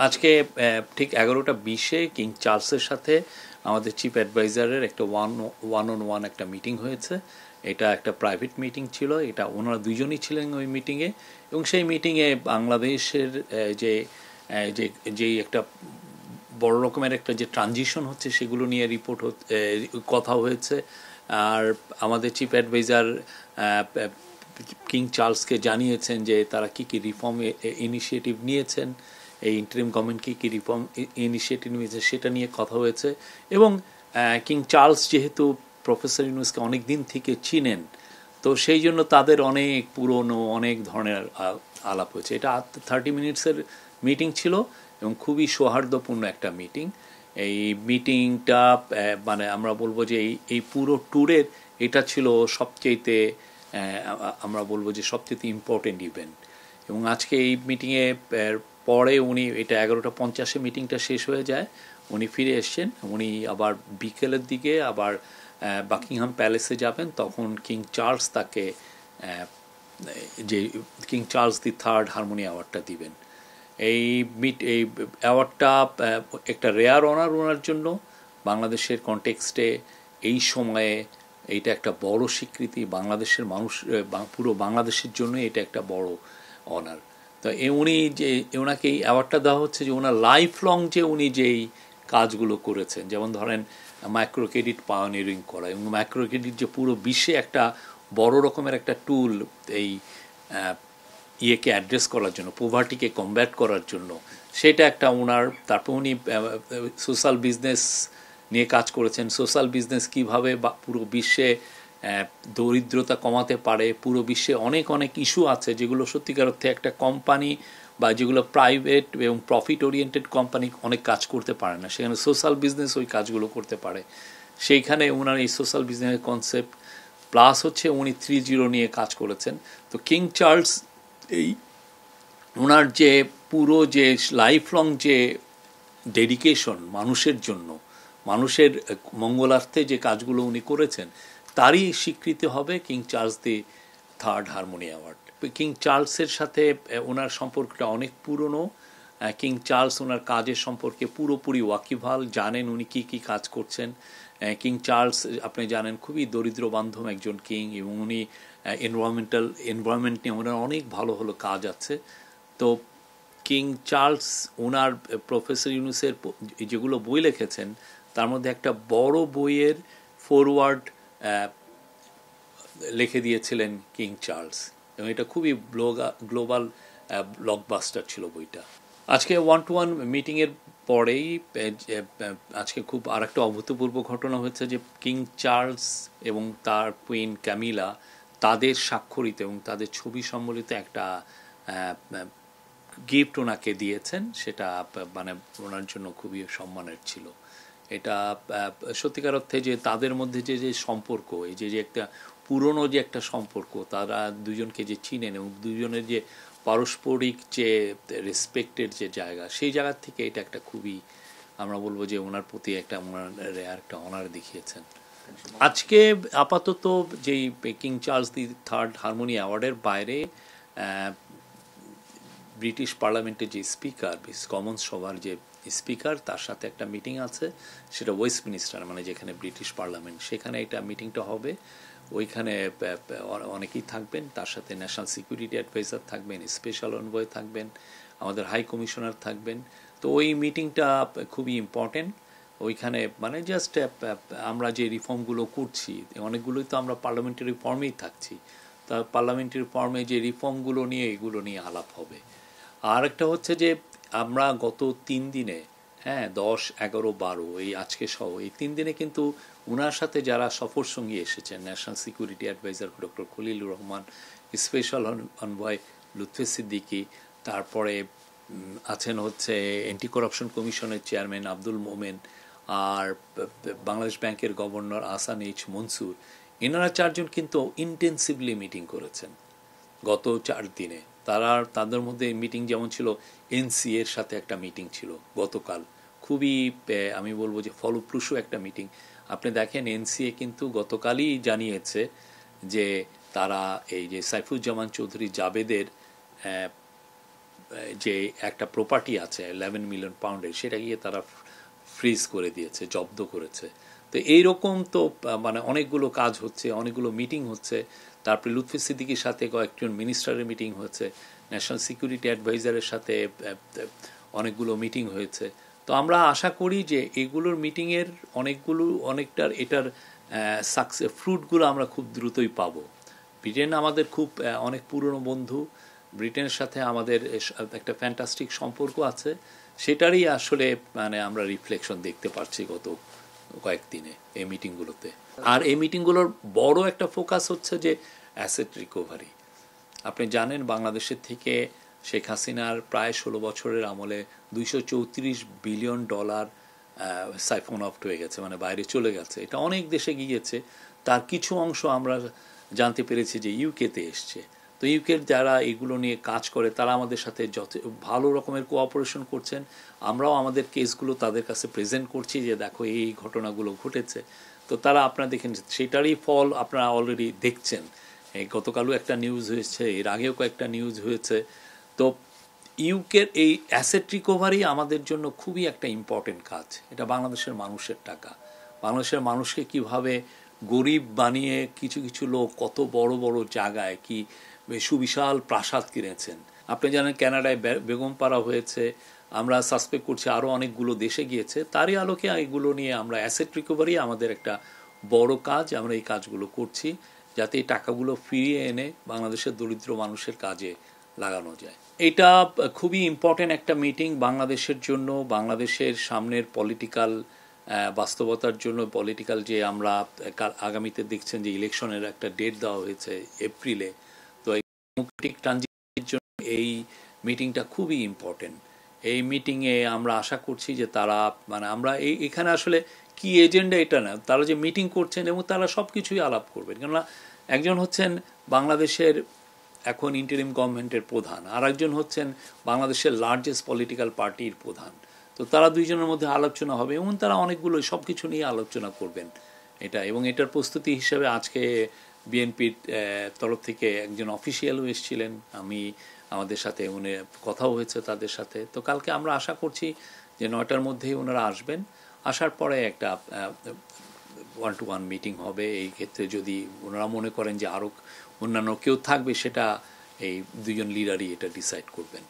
আজকে ঠিক 11টা 20-এ কিং চার্লসের সাথে আমাদের চিফ অ্যাডভাইজারের একটা ওয়ান অন ওয়ান একটা মিটিং হয়েছে। এটা একটা প্রাইভেট মিটিং ছিল, এটা ওনারা দুজনই ছিলেন ওই মিটিংয়ে। এবং সেই মিটিংয়ে বাংলাদেশের যে যে যেই একটা বড় রকমের একটা যে ট্রানজিশন হচ্ছে সেগুলো নিয়ে কথা হয়েছে। আর আমাদের চিফ অ্যাডভাইজার কিং চার্লসকে জানিয়েছেন যে তারা কী কী রিফর্ম ইনিশিয়েটিভ নিয়েছেন, এই ইন্টারিম গভর্নমেন্ট কী কী রিফর্ম ইনিশিয়েটিভ নিয়েছে সেটা নিয়ে কথা হয়েছে। এবং কিং চার্লস যেহেতু প্রফেসর ইউনুসকে অনেক দিন থেকে চিনেন, তো সেই জন্য তাদের অনেক পুরনো অনেক ধরনের আলাপ হয়েছে। এটা 30 মিনিটসের মিটিং ছিল এবং খুবই সৌহার্দ্যপূর্ণ একটা মিটিং। এই মিটিংটা মানে আমরা বলবো যে এই পুরো ট্যুরের এটা ছিল সবচেয়েতে আমরা বলবো যে সবচেয়ে ইম্পর্টেন্ট ইভেন্ট। এবং আজকে এই মিটিংয়ে পরে উনি, এটা 11টা 50-এ মিটিংটা শেষ হয়ে যায়, উনি ফিরে এসছেন। উনি আবার বিকেলের দিকে আবার বাকিংহাম প্যালেসে যাবেন, তখন কিং চার্লস তাকে যে King Charles the third harmony অ্যাওয়ার্ডটা দিবেন। এই অ্যাওয়ার্ডটা একটা রেয়ার অনার ওনার জন্য। বাংলাদেশের কনটেক্সটে এই সময়ে এইটা একটা বড় স্বীকৃতি, বাংলাদেশের মানুষ পুরো বাংলাদেশের জন্য এটা একটা বড় অনার। তো উনি যে ওনাকে এই অ্যাওয়ার্ডটা দেওয়া হচ্ছে যে ওনার লাইফ লং যে উনি যেই কাজগুলো করেছেন, যেমন ধরেন মাইক্রো ক্রেডিট পায়োনিয়ারিং করা, এবং মাইক্রো ক্রেডিট যে পুরো বিশ্বে একটা বড় রকমের একটা টুল এই ইয়েকে অ্যাড্রেস করার জন্য, পোভার্টিকে কমব্যাট করার জন্য, সেটা একটা ওনার। তারপর উনি সোশ্যাল বিজনেস নিয়ে কাজ করেছেন, সোশ্যাল বিজনেস কীভাবে পুরো বিশ্বে দরিদ্রতা কমাতে পারে। পুরো বিশ্বে অনেক অনেক ইস্যু আছে যেগুলো সত্যিকার অর্থে একটা কোম্পানি বা যেগুলো প্রাইভেট এবং প্রফিট ওরিয়েন্টেড কোম্পানি অনেক কাজ করতে পারে না, সেখানে সোশ্যাল বিজনেস ওই কাজগুলো করতে পারে। সেইখানে ওনার এই সোশ্যাল বিজনেসের কনসেপ্ট প্লাস হচ্ছে উনি 3.0 নিয়ে কাজ করেছেন। তো কিং চার্লস এই ওনার যে পুরো যে লাইফ লং যে ডেডিকেশন মানুষের জন্য, মানুষের মঙ্গলার্থে যে কাজগুলো উনি করেছেন, তারই স্বীকৃতি হবে King Charles the third harmony award. King চার্লসের সাথে ওনার সম্পর্কটা অনেক পুরনো। কিং চার্লস ওনার কাজের সম্পর্কে পুরোপুরি ওয়াকিবহাল, জানেন উনি কী কী কাজ করছেন। কিং চার্লস আপনি জানেন খুবই দরিদ্র বান্ধব একজন কিং, এবং উনি এনভায়রনমেন্ট নিয়ে ওনার অনেক ভালো ভালো কাজ আছে। তো কিং চার্লস ওনার প্রফেসর ইউনুসের যেগুলো বই লিখেছেন তার মধ্যে একটা বড় বইয়ের ফরওয়ার্ড লিখে দিয়েছিলেন কিং চার্লস, এবং এটা খুবই গ্লোবাল ব্লকবাস্টার ছিল বইটা। আজকে 1-to-1 মিটিংয়ের পরেই আজকে খুব আর একটা অভূতপূর্ব ঘটনা হয়েছে যে কিং চার্লস এবং তার কুইন ক্যামিলা তাদের স্বাক্ষরিত এবং তাদের ছবি সম্বলিত একটা গিফট ওনাকে দিয়েছেন। সেটা মানে ওনার জন্য খুবই সম্মানের ছিল। এটা সত্যিকার অর্থে যে তাদের মধ্যে যে যে সম্পর্ক, এই যে যে একটা পুরনো যে একটা সম্পর্ক, তারা দুজনকে যে চিনেন এবং দুজনের যে পারস্পরিক যে রেসপেক্টের যে জায়গা, সেই জায়গার থেকে এটা একটা খুবই আমরা বলবো যে ওনার প্রতি একটা ওনার একটা অনার দেখিয়েছেন। আজকে আপাতত যেই King Charles the third harmony অ্যাওয়ার্ডের বাইরে ব্রিটিশ পার্লামেন্টের যে স্পিকার, কমন্স সভার যে স্পিকার, তার সাথে একটা মিটিং আছে, সেটা ওয়েস্টমিনিস্টার মানে যেখানে ব্রিটিশ পার্লামেন্ট, সেখানে এটা মিটিংটা হবে। ওইখানে অনেকেই থাকবেন, তার সাথে ন্যাশনাল সিকিউরিটি অ্যাডভাইজার থাকবেন, স্পেশাল এনভয় থাকবেন, আমাদের হাই কমিশনার থাকবেন। তো ওই মিটিংটা খুবই ইম্পর্টেন্ট। ওইখানে মানে জাস্ট আমরা যে রিফর্মগুলো করছি, অনেকগুলোই তো আমরা পার্লামেন্টারি ফর্মেই থাকছি, তা পার্লামেন্টারি ফর্মে যে রিফর্মগুলো নিয়ে এগুলো নিয়ে আলাপ হবে। আর একটা হচ্ছে যে আমরা গত 3 দিনে 10, 11, 12 এই আজকে সহ এই 3 দিনে কিন্তু ওনার সাথে যারা সফর সঙ্গী এসেছেন, national security adviser doctor Khalilur Rahman, special envoy Lutfi Siddiqui, তারপরে আছেন হচ্ছে অ্যান্টি করাপশন কমিশনের চেয়ারম্যান আব্দুল মোমেন, আর বাংলাদেশ ব্যাংকের গভর্নর আহসান এইচ মনসুর, এনারা 4 জন কিন্তু ইন্টেন্সিভলি মিটিং করেছেন গত 4 দিনে। তাদের মধ্যে মিটিং যেমন ছিল, এনসিএর সাথে একটা মিটিং ছিল গতকাল, খুবই আমি বলবো যে ফলপ্রসূ একটা মিটিং। আপনি দেখেন এনসিএ কিন্তু গতকালই জানিয়েছে যে তারা এই যে সাইফুজ্জামান চৌধুরী জাবেদের যে একটা প্রপার্টি আছে 11 মিলিয়ন পাউন্ডের, সেটা গিয়ে তারা ফ্রিজ করে দিয়েছে, জব্দ করেছে। তো এইরকম তো মানে অনেকগুলো কাজ হচ্ছে, অনেকগুলো মিটিং হচ্ছে। তারপরে লুৎফি সিদ্দিকীর সাথে কয়েকজন মিনিস্টারের মিটিং হয়েছে, ন্যাশনাল সিকিউরিটি অ্যাডভাইজারের সাথে অনেকগুলো মিটিং হয়েছে। তো আমরা আশা করি যে এগুলোর মিটিংয়ের অনেকটার এটার সাকসেস ফ্রুটগুলো আমরা খুব দ্রুতই পাবো। ব্রিটেন আমাদের খুব অনেক পুরনো বন্ধু, ব্রিটেনের সাথে আমাদের একটা ফ্যান্টাস্টিক সম্পর্ক আছে, সেটারই আসলে মানে আমরা রিফ্লেকশন দেখতে পাচ্ছি গত কয়েকদিনে এই মিটিংগুলোতে। আর এই মিটিংগুলোর বড় একটা ফোকাস হচ্ছে যে অ্যাসেট রিকভারি। আপনি জানেন বাংলাদেশের থেকে শেখ হাসিনার প্রায় 16 বছরের আমলে $234 বিলিয়ন সাইফন অফ হয়ে গেছে, মানে বাইরে চলে গেছে। এটা অনেক দেশে গিয়েছে, তার কিছু অংশ আমরা জানতে পেরেছি যে ইউকেতে এসছে। তো ইউকের যারা এগুলো নিয়ে কাজ করে তারা আমাদের সাথে যত ভালো রকমের কোঅপারেশন করছেন। আমরাও আমাদের কেসগুলো তাদের কাছে প্রেজেন্ট করছি যে দেখো এই ঘটনাগুলো ঘটেছে। তো তারা আপনারা দেখেন সেটারই ফল আপনারা অলরেডি দেখছেন। গতকালও একটা নিউজ হয়েছে, এর আগেও কয়েকটা নিউজ হয়েছে। তো ইউকের এই অ্যাসেট রিকভারি আমাদের জন্য খুবই একটা ইম্পর্টেন্ট কাজ। এটা বাংলাদেশের মানুষের টাকা, বাংলাদেশের মানুষকে কিভাবে গরিব বানিয়ে কিছু কিছু লোক কত বড় বড় জায়গায় কি সুবিশাল প্রাসাদ কিনেছেন। আপনি জানেন কানাডায় বেগমপাড়া হয়েছে, আমরা সাসপেক্ট করছি আরও অনেকগুলো দেশে গিয়েছে। তারই আলোকে এগুলো নিয়ে আমরা অ্যাসেট রিকভারি আমাদের একটা বড় কাজ, আমরা এই কাজগুলো করছি যাতে এই টাকাগুলো ফিরিয়ে এনে বাংলাদেশের দরিদ্র মানুষের কাজে লাগানো যায়। এটা খুবই ইম্পর্টেন্ট একটা মিটিং বাংলাদেশের জন্য, বাংলাদেশের সামনের পলিটিক্যাল বাস্তবতার জন্য। পলিটিক্যাল যে আমরা আগামীতে দেখছেন যে ইলেকশনের একটা ডেট দেওয়া হয়েছে এপ্রিলে, তো এই ডেমোক্রেটিক ট্রানজিশনের জন্য এই মিটিংটা খুবই ইম্পর্টেন্ট। এই মিটিংয়ে আমরা আশা করছি যে তারা মানে আমরা এখানে আসলে কি এজেন্ডা এটা না, তারা যে মিটিং করছেন এবং তারা সব কিছুই আলাপ করবেন। কেননা একজন হচ্ছেন বাংলাদেশের এখন ইন্টারিম গভর্নমেন্টের প্রধান, আর একজন হচ্ছেন বাংলাদেশের লার্জেস্ট পলিটিক্যাল পার্টির প্রধান। তো তারা দুইজনের মধ্যে আলোচনা হবে এবং তারা অনেকগুলো সব কিছু নিয়ে আলোচনা করবেন এটা। এবং এটার প্রস্তুতি হিসেবে আজকে বিএনপির তরফ থেকে একজন অফিসিয়ালও এসেছিলেন, আমাদের সাথে উনি কথাও হয়েছে তাদের সাথে। তো কালকে আমরা আশা করছি যে 9টার মধ্যেই ওনারা আসবেন, আসার পরে একটা 1-to-1 মিটিং হবে। এই ক্ষেত্রে যদি ওনারা মনে করেন যে আরও অন্যান্য কেউ থাকবে, সেটা এই দুজন লিডারই এটা ডিসাইড করবেন।